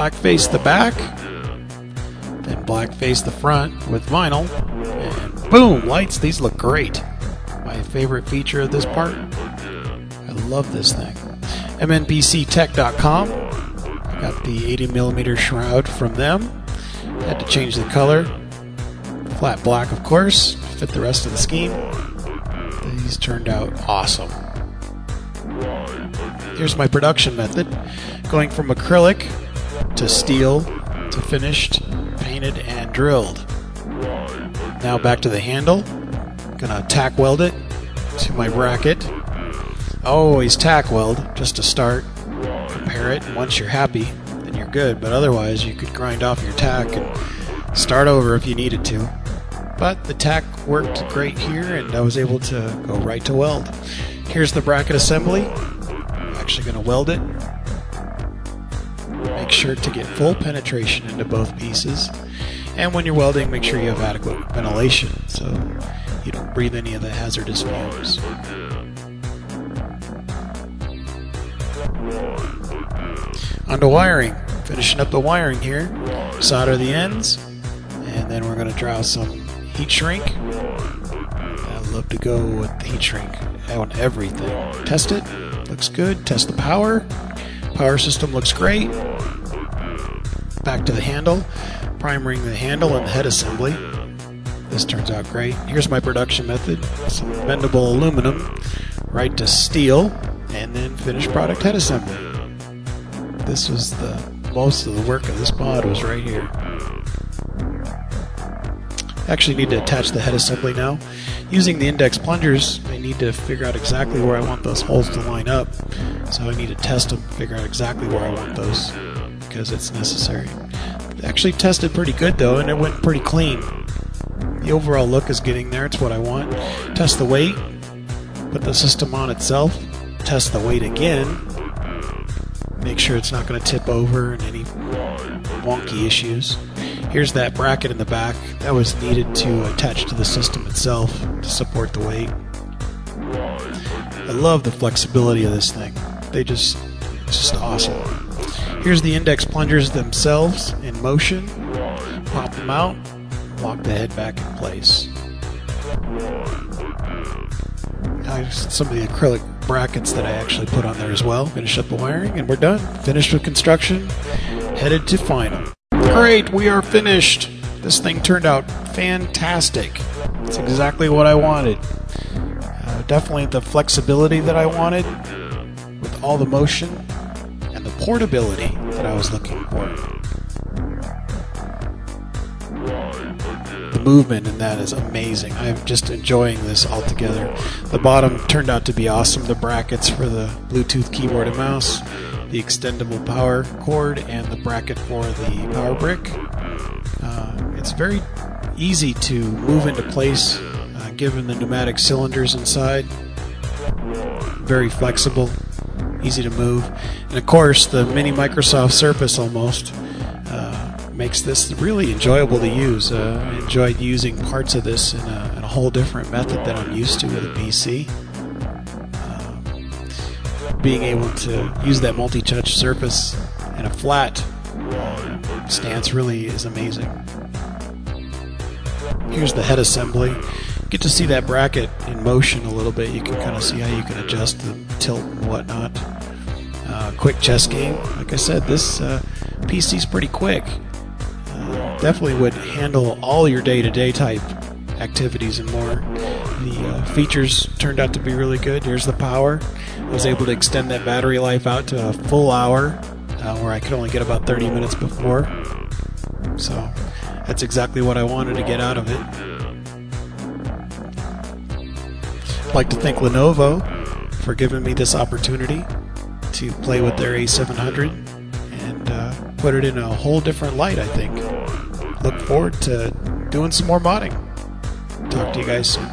blackface the back, then blackface the front with vinyl, and boom, lights. These look great. My favorite feature of this part. I love this thing. MNPCtech.com. Got the 80mm shroud from them. Had to change the color. Flat black, of course, fit the rest of the scheme. These turned out awesome. Here's my production method. Going from acrylic to steel to finished, painted, and drilled. Now back to the handle. Gonna tack weld it to my bracket. Always tack weld just to start. Compare it, and once you're happy, then you're good. But otherwise, you could grind off your tack and start over if you needed to. But the tack worked great here, and I was able to go right to weld. Here's the bracket assembly. I'm actually going to weld it. Make sure to get full penetration into both pieces. And when you're welding, make sure you have adequate ventilation so you don't breathe any of the hazardous fumes. On to wiring. Finishing up the wiring here. Solder the ends, and then we're going to draw some heat shrink. I love to go with the heat shrink on everything. Test it. Looks good. Test the power. Power system looks great. Back to the handle. Primering the handle and the head assembly. This turns out great. Here's my production method. Some bendable aluminum right to steel, and then finished product head assembly. This was most of the work of this mod was right here. Actually need to attach the head assembly now. Using the index plungers, I need to figure out exactly where I want those holes to line up. So I need to test them, figure out exactly where I want those, because it's necessary. It actually tested pretty good though, and it went pretty clean. The overall look is getting there, it's what I want. Test the weight, put the system on itself, test the weight again, make sure it's not going to tip over and any wonky issues. Here's that bracket in the back that was needed to attach to the system itself to support the weight. I love the flexibility of this thing. It's just awesome. Here's the index plungers themselves in motion. Pop them out, lock the head back in place. Some of the acrylic brackets that I actually put on there as well. Finish up the wiring and we're done. Finished with construction, headed to final. Great, we are finished. This thing turned out fantastic. It's exactly what I wanted. Definitely the flexibility that I wanted with all the motion and the portability that I was looking for. The movement in that is amazing. I'm just enjoying this altogether. The bottom turned out to be awesome. The brackets for the Bluetooth keyboard and mouse, the extendable power cord, and the bracket for the power brick. It's very easy to move into place given the pneumatic cylinders inside. Very flexible, easy to move. And of course the mini Microsoft Surface almost makes this really enjoyable to use. I enjoyed using parts of this in a whole different method that I'm used to with a PC. Being able to use that multi-touch surface in a flat stance really is amazing. Here's the head assembly. Get to see that bracket in motion a little bit. You can kind of see how you can adjust the tilt and whatnot. Quick chess game. Like I said, this PC's pretty quick. Definitely would handle all your day-to-day type activities and more. The features turned out to be really good. Here's the power. I was able to extend that battery life out to a full hour, where I could only get about 30 minutes before. So that's exactly what I wanted to get out of it. I'd like to thank Lenovo for giving me this opportunity to play with their A700 and put it in a whole different light, I think. Look forward to doing some more modding. Talk to you guys soon.